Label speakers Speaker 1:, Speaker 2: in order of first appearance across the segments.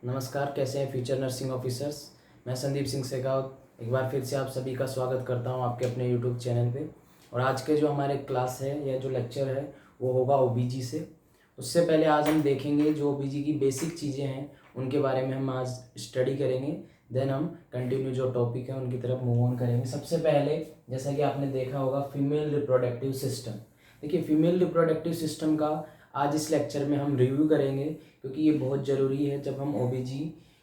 Speaker 1: नमस्कार, कैसे हैं फ्यूचर नर्सिंग ऑफिसर्स। मैं संदीप सिंह शेखावत एक बार फिर से आप सभी का स्वागत करता हूं आपके अपने यूट्यूब चैनल पे। और आज के जो हमारे क्लास है या जो लेक्चर है वो होगा ओबीजी से। उससे पहले आज हम देखेंगे जो ओबीजी की बेसिक चीज़ें हैं उनके बारे में हम आज स्टडी करेंगे। देन हम कंटिन्यू जो टॉपिक है उनकी तरफ मूव ऑन करेंगे। सबसे पहले जैसा कि आपने देखा होगा फीमेल रिप्रोडक्टिव सिस्टम। देखिए, फीमेल रिप्रोडक्टिव सिस्टम का आज इस लेक्चर में हम रिव्यू करेंगे, क्योंकि ये बहुत ज़रूरी है। जब हम ओबीजी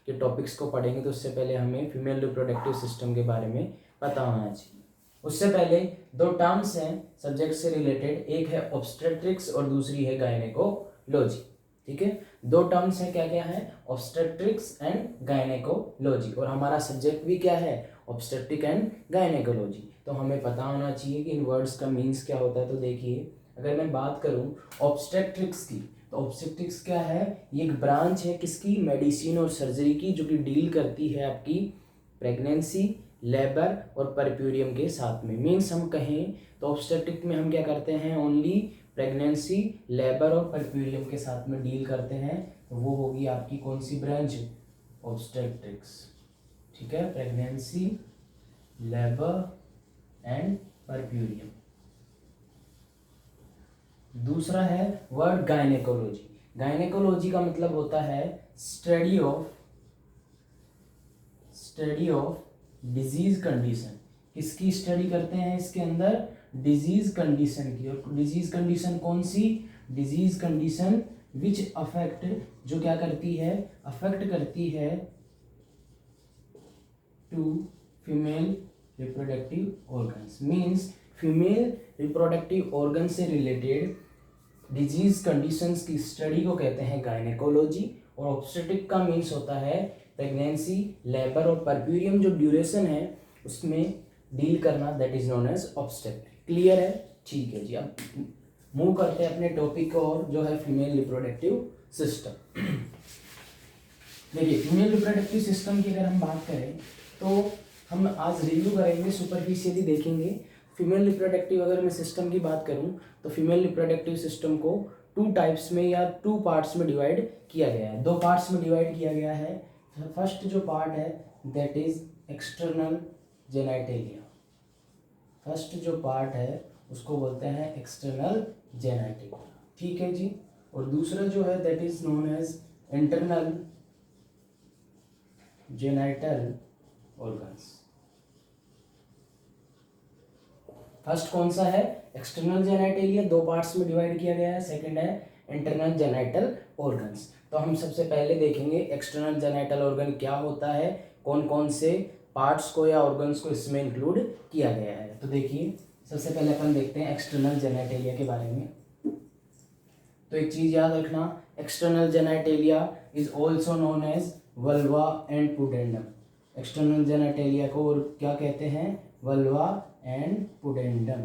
Speaker 1: के टॉपिक्स को पढ़ेंगे तो उससे पहले हमें फीमेल रिप्रोडक्टिव सिस्टम के बारे में पता होना चाहिए। उससे पहले दो टर्म्स हैं सब्जेक्ट से रिलेटेड, एक है ऑब्स्टेट्रिक्स और दूसरी है गायनेकोलॉजी। ठीक है, दो टर्म्स हैं, क्या क्या है, ऑब्स्टेट्रिक्स एंड गायनेकोलॉजी। और हमारा सब्जेक्ट भी क्या है, ऑब्स्टेट्रिक एंड गायनेकोलॉजी। तो हमें पता होना चाहिए कि इन वर्ड्स का मीन्स क्या होता है। तो देखिए, अगर मैं बात करूं ऑब्स्टेट्रिक्स की, तो ऑब्स्टेट्रिक्स क्या है, ये एक ब्रांच है किसकी, मेडिसिन और सर्जरी की, जो कि डील करती है आपकी प्रेगनेंसी, लेबर और परप्यूरियम के साथ में। मीन्स हम कहें तो ऑब्स्टेट्रिक में हम क्या करते हैं, ओनली प्रेगनेंसी, लेबर और परप्यूरियम के साथ में डील करते हैं। तो वो होगी आपकी कौन सी ब्रांच, ऑब्स्टेट्रिक्स। ठीक है, प्रेगनेंसी, लेबर एंड परप्यूरियम। दूसरा है वर्ड गायनेकोलॉजी। गायनेकोलॉजी का मतलब होता है स्टडी ऑफ डिजीज कंडीशन। किसकी स्टडी करते हैं इसके अंदर, डिजीज कंडीशन की। और डिजीज कंडीशन कौन सी, डिजीज कंडीशन विच अफेक्ट, जो क्या करती है, अफेक्ट करती है to female reproductive organs. Means female reproductive organ से रिलेटेड डिजीज कंडीशंस की स्टडी को कहते हैं गायनेकोलॉजी। और ऑब्स्टेट्रिक का मीन्स होता है प्रेगनेंसी, लेबर और परप्यूरियम जो ड्यूरेशन है उसमें डील करना, that is known as obstetric. Clear है, ठीक है जी। अब मूव करते हैं अपने टॉपिक को, और जो है फीमेल रिप्रोडक्टिव सिस्टम। देखिए, फीमेल रिप्रोडक्टिव सिस्टम की अगर हम बात करें तो हम आज रिव्यू करेंगे, सुपरफिशियली देखेंगे। फीमेल रिप्रोडक्टिव अगर मैं सिस्टम की बात करूं तो फीमेल रिप्रोडक्टिव सिस्टम को टू टाइप्स में या टू पार्ट्स में डिवाइड किया गया है, दो पार्ट्स में डिवाइड किया गया है। फर्स्ट जो पार्ट है that is external genitalia. First जो पार्ट है उसको बोलते हैं एक्सटर्नल जेनाइटेलिया। ठीक है जी। और दूसरा जो है that is known as internal genital organs. First कौन सा है, एक्सटर्नल जेनाइटेलिया, दो पार्ट्स में डिवाइड किया गया है। सेकंड है इंटरनल जेनाइटल ऑर्गन्स। तो हम सबसे पहले देखेंगे एक्सटर्नल जेनाइटल ऑर्गन क्या होता है, कौन कौन से पार्ट्स को या ऑर्गन्स को इसमें इंक्लूड किया गया है। तो देखिए, सबसे पहले अपन देखते हैं एक्सटर्नल जेनाइटेलिया के बारे में। तो एक चीज याद रखना, external genitalia is also known as vulva and pudendum. External genitalia को और क्या कहते हैं, वल्वा एंड पुडेंडम।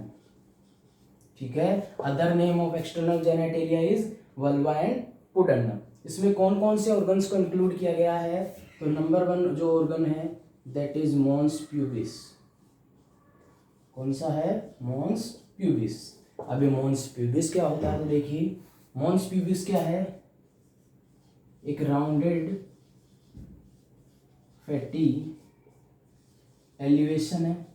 Speaker 1: ठीक है, other name of external genitalia is vulva and pudendum. इसमें कौन कौन से ऑर्गन्स को इंक्लूड किया गया है, तो नंबर 1 जो ऑर्गन है दैट इज मॉन्स प्यूबिस। कौन सा है, मॉन्स प्यूबिस। अब ये मॉन्स प्यूबिस क्या होता है, तो देखिए मॉन्स प्यूबिस क्या है, एक राउंडेड फैटी एलिवेशन है।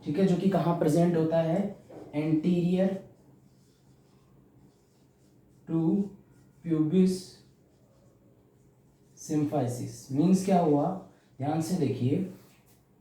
Speaker 1: ठीक है, जो कि कहाँ प्रेजेंट होता है, anterior to pubis symphysis. Means क्या हुआ, ध्यान से देखिए,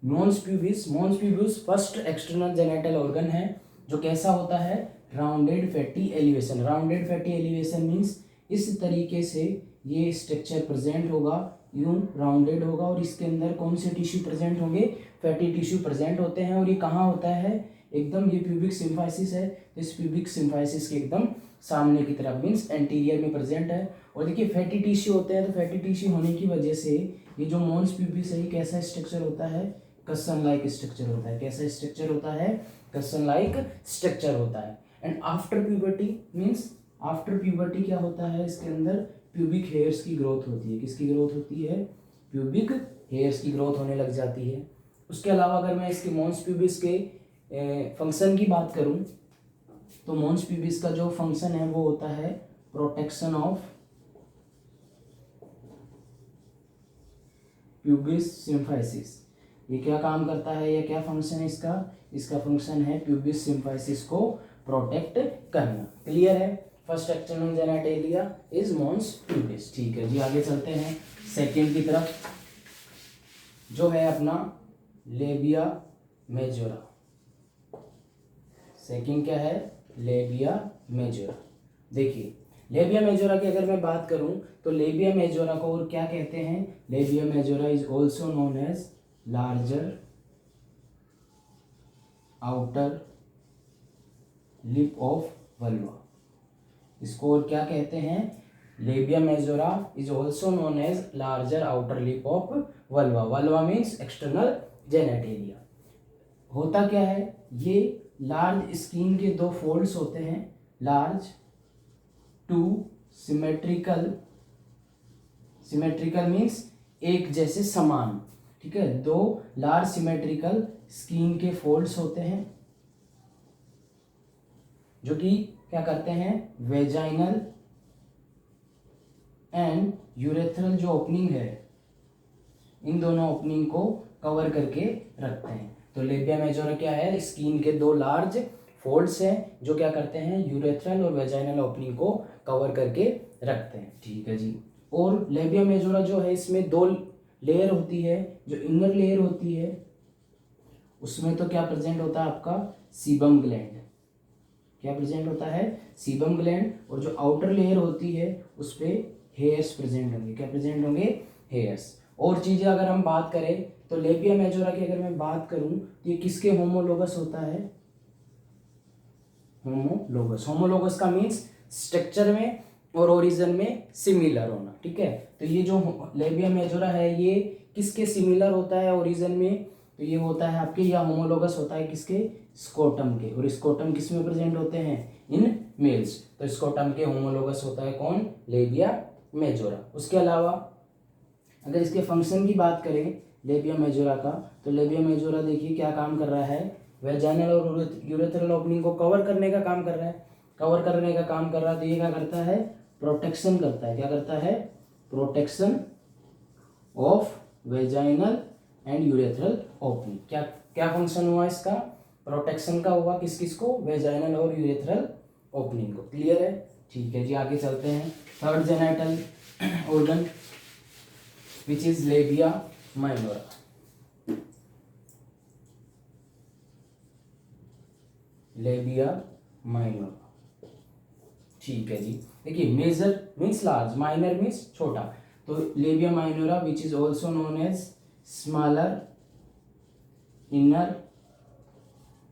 Speaker 1: mons pubis first external genital organ है जो कैसा होता है, rounded fatty elevation. Rounded fatty elevation means इस तरीके से ये स्ट्रक्चर प्रेजेंट होगा, यूं राउंडेड होगा, और इसके अंदर कौन से टिश्यू प्रेजेंट होंगे, फैटी टिश्यू प्रेजेंट होते हैं। और ये कहाँ होता है, एकदम ये प्यूबिक सिम्फाइसिस है, इस प्यूबिक सिम्फाइसिस के एकदम सामने की तरफ, मीन्स एंटीरियर में प्रेजेंट है। और देखिए फैटी टिश्यू होते हैं, तो फैटी टिश्यू होने की वजह से ये जो मॉन्स प्यूबिस है कैसा स्ट्रक्चर होता है, कसन लाइक स्ट्रक्चर होता है। कैसा स्ट्रक्चर होता है, कसन लाइक स्ट्रक्चर होता है। And after puberty means, after puberty क्या होता है, इसके अंदर प्यूबिक हेयर्स की ग्रोथ होती है। किसकी ग्रोथ होती है, प्यूबिक हेयर्स की ग्रोथ होने लग जाती है। उसके अलावा अगर मैं इसके मॉन्स प्यूबिस के फंक्शन की बात करूं तो मॉन्स प्यूबिस का जो फंक्शन है वो होता है प्रोटेक्शन ऑफ प्यूबिस सिम्फाइसिस। ये क्या काम करता है या क्या फंक्शन है इसका? इसका फंक्शन है प्यूबिस सिम्फाइसिस को प्रोटेक्ट करना। क्लियर है? First external genitalia is mons pubis. ठीक है जी, आगे चलते हैं सेकेंड की तरफ, जो है अपना लेबिया मेजोरा। सेकेंड क्या है? Labia majora. देखिए लेबिया मेजोरा की अगर मैं बात करूं तो लेबिया मेजोरा को और क्या कहते हैं? Labia majora is also known as larger outer lip of vulva. इसको और क्या कहते हैं? Labia majora is also known as larger outer lip of vulva. Vulva means external genitalia. होता क्या है? ये लार्ज स्किन के दो फोल्ड्स होते हैं, large two symmetrical, symmetrical means एक जैसे समान, ठीक है, दो लार्ज सिमेट्रिकल स्किन के फोल्ड्स होते हैं जो कि क्या करते हैं? वेजाइनल एंड यूरेथ्रल जो ओपनिंग है, इन दोनों ओपनिंग को कवर करके रखते हैं। तो लेबिया मेजोरा क्या है? स्किन के दो लार्ज फोल्ड्स हैं जो क्या करते हैं? यूरेथ्रल और वेजाइनल ओपनिंग को कवर करके रखते हैं। ठीक है जी। और लेबिया मेजोरा जो है इसमें दो लेयर होती है। जो इनर लेयर होती है उसमें तो क्या प्रेजेंट होता है आपका? Sebum gland. क्या प्रेजेंट होता है? Sebum gland. और जो आउटर लेयर होती है उस पे हेयर्स प्रेजेंट होंगे। क्या प्रेजेंट होंगे? हेयर्स। और चीजें अगर हम बात करें तो लेबिया मेजोरा की अगर मैं बात करूं तो ये किसके होमोलोगस होता है? होमोलोगस। होमोलोगस का मीन्स स्ट्रक्चर में और ओरिजिन में सिमिलर होना। ठीक है, तो ये जो लेबिया मेजोरा है ये किसके सिमिलर होता है ओरिजिन में? तो ये होता है आपके, या होमोलोगस होता है किसके? स्कोटम के। और स्कोटम किस में प्रेजेंट होते हैं? In males. तो स्कोटम के होमोलोगस होता है कौन? Labia majora. उसके अलावा अगर इसके फंक्शन की बात करें लेबिया मेजोरा का, तो लेबिया मेजोरा देखिए क्या काम कर रहा है? वेजाइनल और यूरेथ्रल ओपनिंग को कवर करने का काम कर रहा है। कवर करने का काम कर रहा है तो ये क्या करता है? प्रोटेक्शन करता है। क्या करता है? Protection of vaginal and urethral opening. क्या क्या फंक्शन हुआ इसका? प्रोटेक्शन का हुआ। किस किस को? वेजाइनल और यूरेथ्रल ओपनिंग को। क्लियर है? ठीक है जी, आगे चलते हैं। Third genital organ which is labia minora. Labia minora. ठीक है जी। देखिए major means large, minor means छोटा। तो labia minora which is also known as smaller inner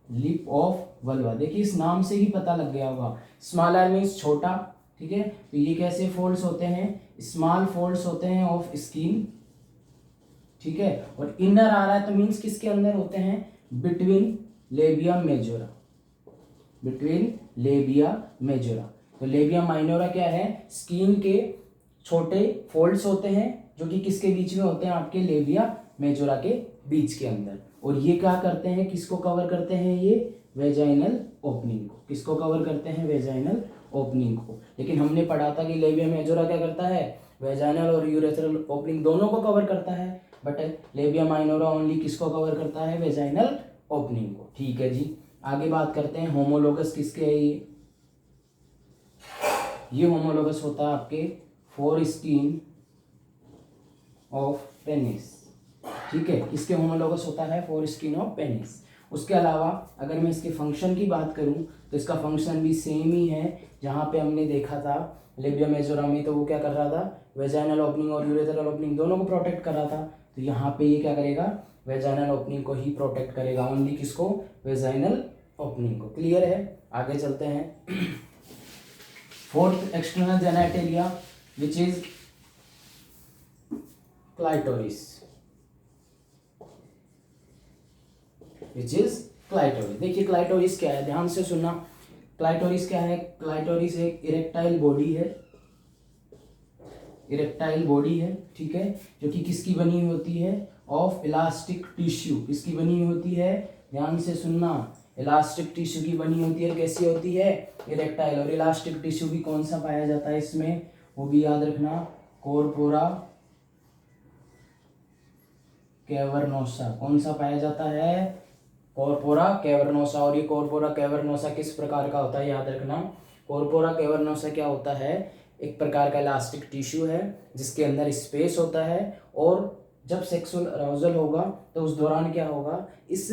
Speaker 1: lip of vulva. देखिए इस नाम से ही पता लग गया होगा, स्मॉलर मीन्स छोटा। ठीक है, तो ये कैसे फोल्ड्स होते हैं? स्मॉल फोल्ड्स होते हैं ऑफ स्किन। ठीक है, और इनर आ रहा है तो मीन्स किसके अंदर होते हैं? Between labia majora, between labia majora. तो लेबिया माइनोरा क्या है? स्किन के छोटे फोल्ड्स होते हैं जो कि किसके बीच में होते हैं? आपके लेबिया मेजोरा के बीच के अंदर। और ये क्या करते हैं? किसको कवर करते हैं? ये वेजाइनल ओपनिंग को। किसको कवर करते हैं? वेजाइनल ओपनिंग को। लेकिन हमने पढ़ा था कि लेबिया मेजोरा क्या करता है? वेजाइनल और यूरेथ्रल ओपनिंग दोनों को कवर करता है, बट लेबिया माइनोरा ओनली किसको कवर करता है? वेजाइनल ओपनिंग को। ठीक है जी, आगे बात करते हैं होमोलोगस किसके है? ये होमोलोगस होता है आपके फोर स्किन ऑफ पेनिस। ठीक है, किसके होमोलोगस होता है? Four skin of penis. उसके अलावा अगर मैं इसके फंक्शन की बात करूं तो इसका फंक्शन भी सेम ही है। जहां पे हमने देखा था लेबिया मेजोरा में, तो वो क्या कर रहा था? वेजाइनल ओपनिंग और यूरेथ्रल ओपनिंग दोनों को प्रोटेक्ट कर रहा था। तो यहाँ पे ये क्या करेगा? वेजाइनल ओपनिंग को ही प्रोटेक्ट करेगा, ओनली किसको? वेजाइनल ओपनिंग को। क्लियर है? आगे चलते हैं। Fourth external genitalia which is clitoris, which is clitoris. देखिए क्लाइटोरिस क्या है, ध्यान से सुनना। क्लाइटोरिस क्या है? क्लाइटोरिस एक इरेक्टाइल बॉडी है, इरेक्टाइल बॉडी है। ठीक है, जो कि किसकी बनी हुई होती है? Of elastic tissue. किसकी बनी हुई होती है? ध्यान से सुनना, इलास्टिक टिश्यू की बनी होती है। कैसी होती है? इरेक्टाइल। और इलास्टिक टिश्यू भी कौन सा पाया जाता है इसमें? वो भी याद रखना, कॉर्पोरा कैवर्नोसा कौन सा पाया जाता है? Corpora cavernosa. और ये कॉर्पोरा कैवर्नोसा किस प्रकार का होता है याद रखना। कॉर्पोरा कैवर्नोसा क्या होता है? एक प्रकार का इलास्टिक टिश्यू है जिसके अंदर स्पेस होता है, और जब सेक्सुअल अराउजल होगा तो उस दौरान क्या होगा, इस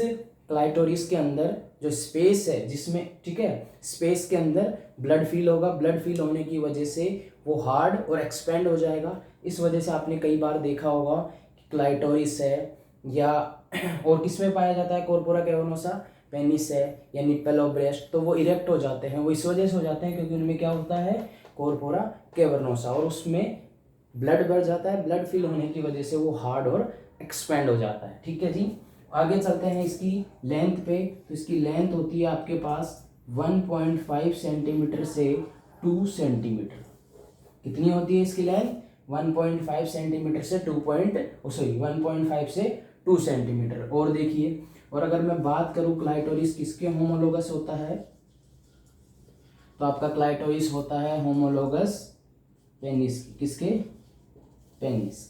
Speaker 1: क्लाइटोरिस के अंदर जो स्पेस है जिसमें, ठीक है, स्पेस के अंदर ब्लड फील होगा। ब्लड फील होने की वजह से वो हार्ड और एक्सपेंड हो जाएगा। इस वजह से आपने कई बार देखा होगा कि क्लाइटोरिस है या और किस में पाया जाता है कॉर्पोरा कैवर्नोसा, पेनिस है या निप्पल ऑफ ब्रेस्ट, तो वो इरेक्ट हो जाते हैं। वो इस वजह से हो जाते हैं क्योंकि उनमें क्या होता है, कॉर्पोरा कैवर्नोसा, और उसमें ब्लड बढ़ जाता है। ब्लड फिल होने की वजह से वो हार्ड और एक्सपेंड हो जाता है। ठीक है जी, आगे चलते हैं इसकी लेंथ पे। तो इसकी लेंथ होती है आपके पास 1.5 सेंटीमीटर से 2 सेंटीमीटर। कितनी होती है इसकी लेंथ? 1.5 सेंटीमीटर से 1.5 से 2 सेंटीमीटर। और देखिए, और अगर मैं बात करूं क्लाइटोरिस किसके होमोलोगस होता है, तो आपका क्लाइटोरिस होता है होमोलोगस पेनिस। किसके? Penis.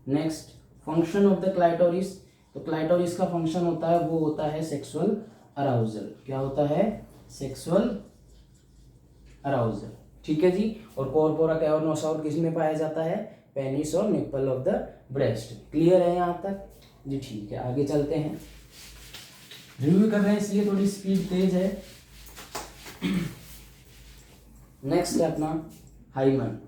Speaker 1: Next, function of the clitoris. तो क्लाइटोरिस का फंक्शन होता है, वो होता है सेक्सुअल अराउजल। क्या होता है? Sexual arousal. ठीक है जी। और कॉर्पोरा कैवर्नोसा और किस में पाया जाता है? पेनिस और nipple of the breast. Clear है यहाँ तक जी? ठीक है, आगे चलते हैं। रिव्यू कर रहे हैं इसलिए थोड़ी स्पीड तेज है। नेक्स्ट है अपना हाइमन।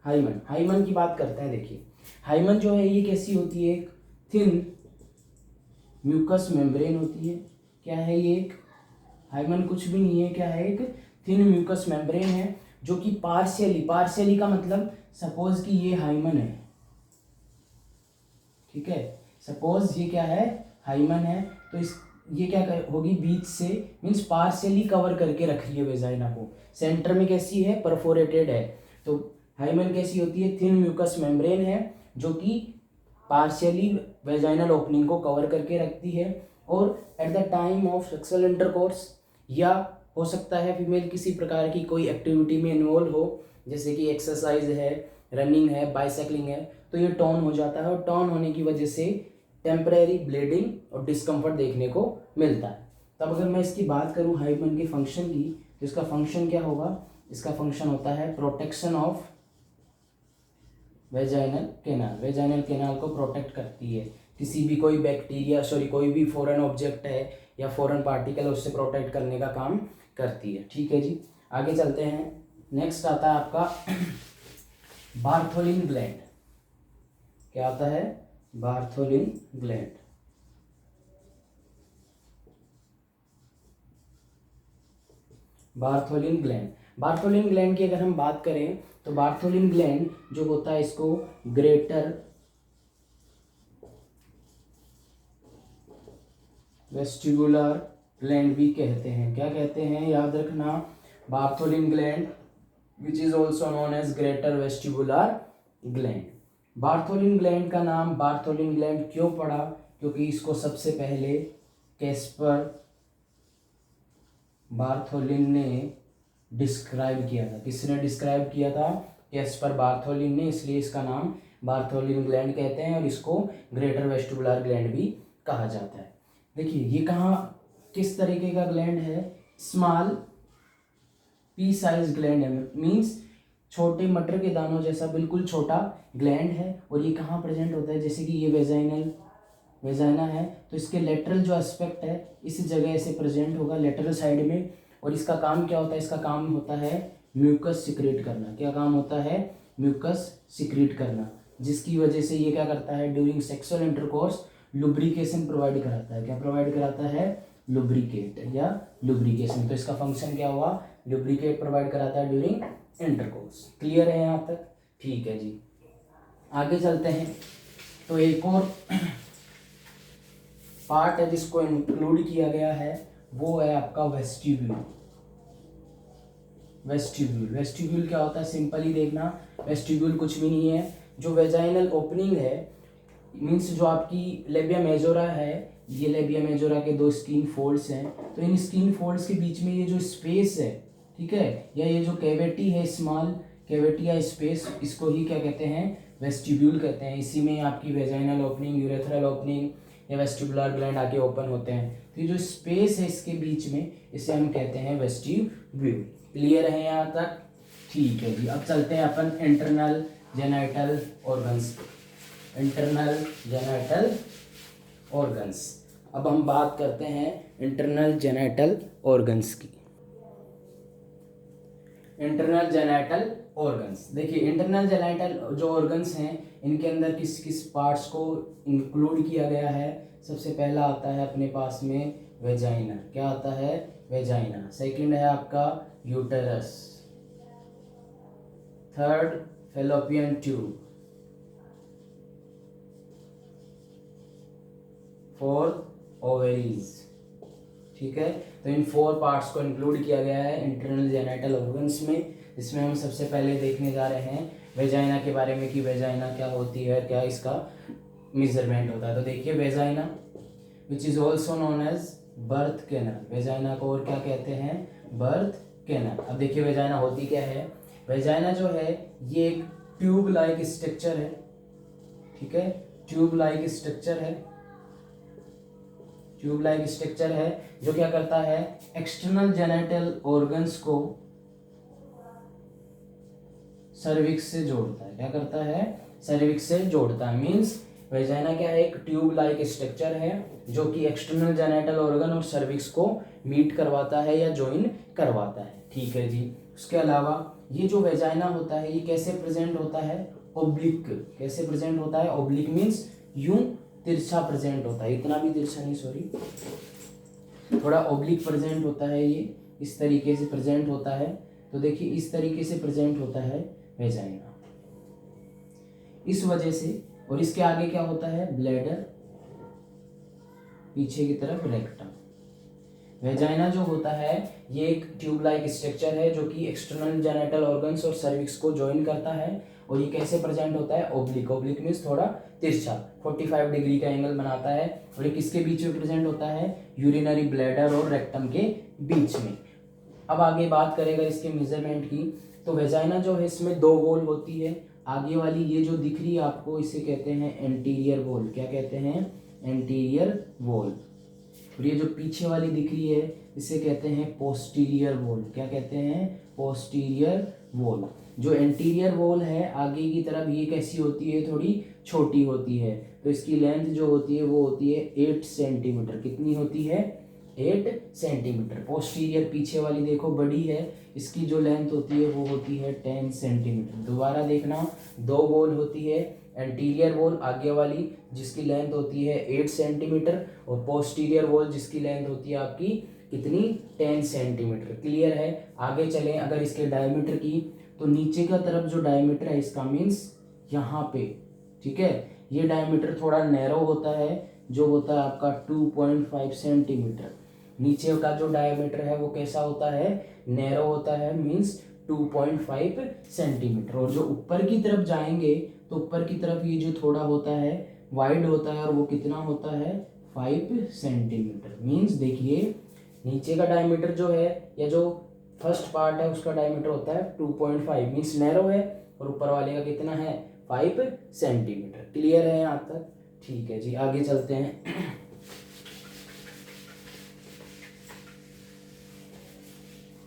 Speaker 1: हाइमन की बात करते हैं। देखिए, हाइमन जो है ये कैसी होती है? एक थिन म्यूकस मेम्ब्रेन होती है। क्या है ये? एक हाइमन कुछ भी नहीं है, क्या है? एक थिन म्यूकस मेम्ब्रेन है जो कि पार्शियली का मतलब, सपोज कि ये हाइमन है, ठीक है, सपोज ये क्या है? हाइमन है, तो इस ये क्या होगी, बीच से मीन्स पार्शियली कवर करके रख रही है वेजाइना को। सेंटर में कैसी है? परफोरेटेड है। तो हाइमन कैसी होती है? थिन म्यूकस मेम्ब्रेन है जो कि पार्शियली वेजाइनल ओपनिंग को कवर करके रखती है। और at the time of sexual intercourse, या हो सकता है फीमेल किसी प्रकार की कोई एक्टिविटी में इन्वॉल्व हो, जैसे कि एक्सरसाइज है, रनिंग है, बाइसाइक्लिंग है, तो ये टॉन हो जाता है। और टॉन होने की वजह से टेम्परेरी ब्लीडिंग और डिस्कम्फर्ट देखने को मिलता है। तब अगर मैं इसकी बात करूं हाइमन के फंक्शन की, तो इसका फंक्शन क्या होगा? इसका फंक्शन होता है protection of vaginal canal. Vaginal canal को प्रोटेक्ट करती है। किसी भी कोई बैक्टीरिया, कोई भी फॉरेन ऑब्जेक्ट है या फॉरेन पार्टिकल, उससे प्रोटेक्ट करने का काम करती है। ठीक है जी, आगे चलते हैं। नेक्स्ट आता है आपका बार्थोलिन ग्लैंड। क्या आता है? Bartholin gland. बार्थोलिन ग्लैंड की अगर हम बात करें, तो बार्थोलिन ग्लैंड जो होता है, इसको ग्रेटर वेस्टिबुलर ग्लैंड भी कहते हैं। क्या कहते हैं? याद रखना, Bartholin gland which is also known as greater vestibular gland. Bartholin gland का नाम बार्थोलिन ग्लैंड क्यों पड़ा? क्योंकि इसको सबसे पहले कैस्पर बार्थोलिन ने डिस्क्राइब किया था। किसने डिस्क्राइब किया था? कैस्पर बार्थोलिन ने, इसलिए इसका नाम बार्थोलिन ग्लैंड कहते हैं और इसको ग्रेटर वेस्टिबुलर ग्लैंड भी कहा जाता है। देखिए, ये कहाँ किस तरीके का ग्लैंड है? स्मॉल पी साइज ग्लैंड है, मीन्स छोटे मटर के दानों जैसा बिल्कुल छोटा ग्लैंड है। और ये कहाँ प्रेजेंट होता है? जैसे कि ये वेजाइना है, तो इसके लेटरल जो एस्पेक्ट है इस जगह से प्रेजेंट होगा, लेटरल साइड में। और इसका काम क्या होता है? इसका काम होता है म्यूकस सिक्रेट करना। क्या काम होता है? म्यूकस सिक्रेट करना, जिसकी वजह से ये क्या करता है? During sexual intercourse lubrication provide कराता है। क्या प्रोवाइड कराता है? लुब्रिकेट या लुब्रिकेशन। तो इसका फंक्शन क्या हुआ? लुब्रिकेट प्रोवाइड कराता है ड्यूरिंग इंटरकोर्स। क्लियर है यहाँ तक? ठीक है जी, आगे चलते हैं। तो एक और पार्ट है जिसको इंक्लूड किया गया है, वो है आपका वेस्टिब्यूल। वेस्टिब्यूल क्या होता है? सिंपली देखना, वेस्टिब्यूल कुछ भी नहीं है, जो वेजाइनल ओपनिंग है, मीन्स जो आपकी लेबिया मेजोरा है, ये लेबिया मेजोरा के 2 स्किन फोल्ड्स हैं, तो इन स्किन फोल्ड्स के बीच में ये जो स्पेस है, ठीक है, या ये जो कैविटी है, स्मॉल कैविटी या स्पेस, इसको ही क्या कहते हैं, वेस्टिब्यूल कहते हैं। इसी में आपकी वेजाइनल ओपनिंग, यूरेथ्रल ओपनिंग या वेस्टिबुलर ग्लैंड आके ओपन होते हैं। तो ये जो स्पेस है इसके बीच में, इसे हम कहते हैं वेस्टिब्यूल। क्लियर है यहाँ तक? ठीक है जी। अब चलते हैं अपन इंटरनल जेनाइटल ऑर्गन्स पे। इंटरनल जेनाइटल ऑर्गन्स, अब हम बात करते हैं इंटरनल जेनाइटल ऑर्गन्स की। इंटरनल जेनाइटल ऑर्गन्स, देखिए इंटरनल जेनाइटल जो ऑर्गन्स हैं इनके अंदर किस किस पार्ट्स को इंक्लूड किया गया है। सबसे पहला आता है अपने पास में वेजाइना। क्या आता है? वेजाइना। सेकंड है आपका uterus. Third fallopian tube. Fourth ovaries. ठीक है, तो इन 4 पार्ट्स को इंक्लूड किया गया है इंटरनल जेनाइटल ऑर्गन्स में। इसमें हम सबसे पहले देखने जा रहे हैं वेजाइना के बारे में कि वेजाइना क्या होती है, क्या इसका मेजरमेंट होता है। तो देखिए vagina which is also known as birth canal. Vagina को और क्या कहते हैं? Birth canal. अब देखिए वेजाइना होती क्या है। वेजाइना जो है ये एक ट्यूब लाइक स्ट्रक्चर है। ठीक है, ट्यूब लाइक स्ट्रक्चर है। ट्यूब लाइक स्ट्रक्चर है जो क्या करता है, एक्सटर्नल जेनाइटल ऑर्गन्स को सर्विक्स से जोड़ता है। क्या करता है? सर्विक्स से जोड़ता है। मींस वेजाइना क्या है? एक ट्यूब लाइक स्ट्रक्चर है जो कि एक्सटर्नल जेनाइटल ऑर्गन और सर्विक्स को मीट करवाता है या ज्वाइन करवाता है। ठीक है जी। उसके अलावा ये जो वेजाइना होता है ये कैसे प्रेजेंट होता है? ओब्लिक। कैसे प्रेजेंट होता है? ओब्लिक मीन्स यूं तिरछा प्रेजेंट होता है। इतना भी तिरछा नहीं, सॉरी, थोड़ा ओब्लिक प्रेजेंट होता है। ये इस तरीके से प्रेजेंट होता है। तो देखिए इस तरीके से प्रेजेंट होता है वेजाइना, इस वजह से। और इसके आगे क्या होता है? ब्लैडर, पीछे की तरफ रेक्टम। वेजाइना जो होता है ये एक ट्यूब लाइक स्ट्रक्चर है जो कि एक्सटर्नल जेनाइटल ऑर्गन्स और सर्विक्स को ज्वाइन करता है। और ये कैसे प्रेजेंट होता है? ओब्लिक। ओब्लिक मीन्स थोड़ा तिरछा, 45 डिग्री का एंगल बनाता है। और ये किसके बीच में प्रेजेंट होता है? यूरिनरी ब्लैडर और रेक्टम के बीच में। अब आगे बात करेगा इसके मेजरमेंट की। तो वेजाइना जो है इसमें 2 वॉल होती है। आगे वाली ये जो दिख रही है आपको, इसे कहते हैं एंटीरियर वॉल। क्या कहते हैं? Anterior wall. और ये जो पीछे वाली दिख रही है इसे कहते हैं पोस्टीरियर वॉल। क्या कहते हैं? Posterior wall. जो एंटीरियर वॉल है आगे की तरफ, ये कैसी होती है? थोड़ी छोटी होती है। तो इसकी लेंथ जो होती है वो होती है 8 सेंटीमीटर। कितनी होती है? 8 सेंटीमीटर। पोस्टीरियर पीछे वाली देखो बड़ी है, इसकी जो लेंथ होती है वो होती है 10 सेंटीमीटर। दोबारा देखना, 2 वॉल होती है। एंटीरियर वॉल आगे वाली जिसकी लेंथ होती है 8 सेंटीमीटर, और पोस्टीरियर वॉल जिसकी लेंथ होती है आपकी कितनी? 10 सेंटीमीटर। क्लियर है? आगे चलें अगर इसके डायमीटर की, तो नीचे का तरफ जो डायमीटर है इसका मीन्स यहाँ पे, ठीक है, ये डायमीटर थोड़ा नैरो होता है, जो होता है आपका 2.5 सेंटीमीटर। नीचे का जो डायमीटर है वो कैसा होता है? नैरो होता है, मीन्स 2.5 सेंटीमीटर। और जो ऊपर की तरफ जाएंगे तो ऊपर की तरफ ये जो थोड़ा होता है वाइड होता है, और वो कितना होता है? 5 सेंटीमीटर। मीन्स देखिए नीचे का डायमीटर जो है, या जो फर्स्ट पार्ट है उसका डायमीटर होता है 2.5 मीन्स नैरो है, और ऊपर वाले का कितना है? 5 सेंटीमीटर। क्लियर है यहाँ तक? ठीक है जी, आगे चलते हैं।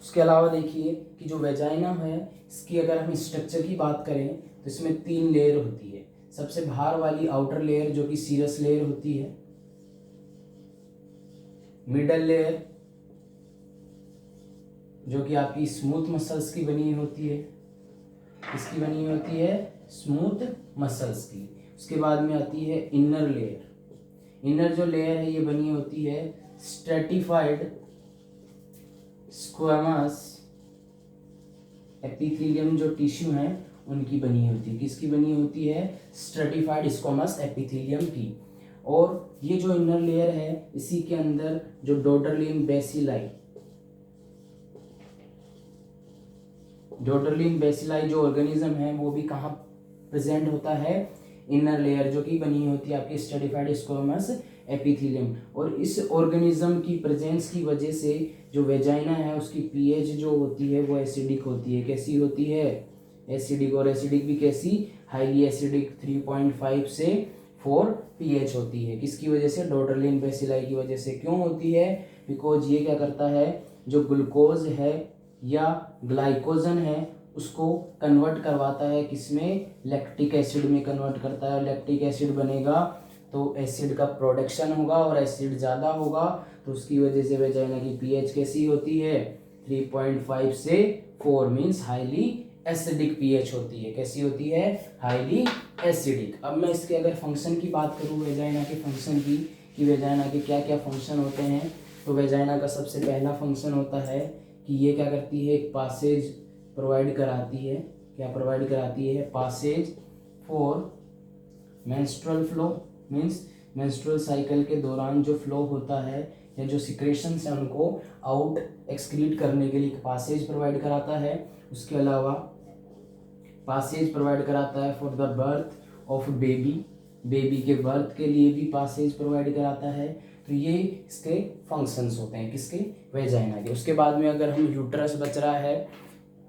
Speaker 1: उसके अलावा देखिए कि जो वेजाइना है इसकी अगर हम स्ट्रक्चर की बात करें तो इसमें 3 लेयर होती है। सबसे बाहर वाली आउटर लेयर जो कि सीरस लेयर होती है, मिडल लेयर जो कि आपकी स्मूथ मसल्स की बनी होती है, इसकी बनी होती है स्मूथ मसल्स की। उसके बाद में आती है इनर लेयर। इनर जो लेयर है ये बनी होती है स्ट्रेटिफाइड स्क्वेमस एपिथेलियम जो टिश्यू है उनकी बनी होती है। किसकी बनी होती है? स्ट्रेटिफाइड स्क्वेमस एपिथेलियम की। और ये जो इनर लेयर है इसी के अंदर जो डोडरलिन बेसिलाई, डोडरलिन बेसिलाई जो ऑर्गेनिज्म है वो भी कहाँ प्रेजेंट होता है? इनर लेयर जो कि बनी होती है आपकी स्ट्रेटिफाइड स्क्वेमस एपिथेलियम। और इस ऑर्गेनिज्म की प्रेजेंस की वजह से जो वेजाइना है उसकी पीएच जो होती है वो एसिडिक होती है। कैसी होती है? एसिडिक, और एसिडिक भी कैसी, हाईली एसिडिक 3.5 से 4 pH होती है। किसकी वजह से, डॉटरलिन बेसिलाई की वजह से। क्यों होती है, बिकॉज ये क्या करता है, जो ग्लूकोज है या ग्लाइकोजन है उसको कन्वर्ट करवाता है किसमें, लैक्टिक एसिड में कन्वर्ट करता है। लैक्टिक एसिड बनेगा तो एसिड का प्रोडक्शन होगा, और एसिड ज़्यादा होगा तो उसकी वजह से वेजाइना की पीएच कैसी होती है, 3.5 से 4 मीन्स हाईली एसिडिक पीएच होती है। कैसी होती है, हाईली एसिडिक। अब मैं इसके अगर फंक्शन की बात करूँ, वेजाइना के फंक्शन की, कि वेजाइना के क्या क्या फंक्शन होते हैं, तो वेजाइना का सबसे पहला फंक्शन होता है कि ये क्या करती है, एक पासेज प्रोवाइड कराती है। क्या प्रोवाइड कराती है, passage for menstrual flow, means menstrual cycle के दौरान जो फ्लो होता है या जो सिक्रेशंस है उनको आउट एक्सक्रीट करने के लिए पासेज प्रोवाइड कराता है। उसके अलावा पासेज प्रोवाइड कराता है for the birth of baby, baby के बर्थ के लिए भी पासेज प्रोवाइड कराता है। तो ये इसके फंक्शंस होते हैं, किसके, वेजाइना के। उसके बाद में अगर हम यूट्रस बच रहा है,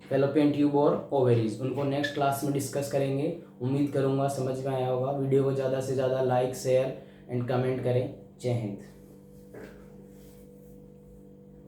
Speaker 1: फैलोपियन ट्यूब और ओवेरीज, उनको नेक्स्ट क्लास में डिस्कस करेंगे। उम्मीद करूंगा समझ में आया होगा। वीडियो को ज़्यादा से ज़्यादा लाइक, शेयर एंड कमेंट करें। जय हिंद।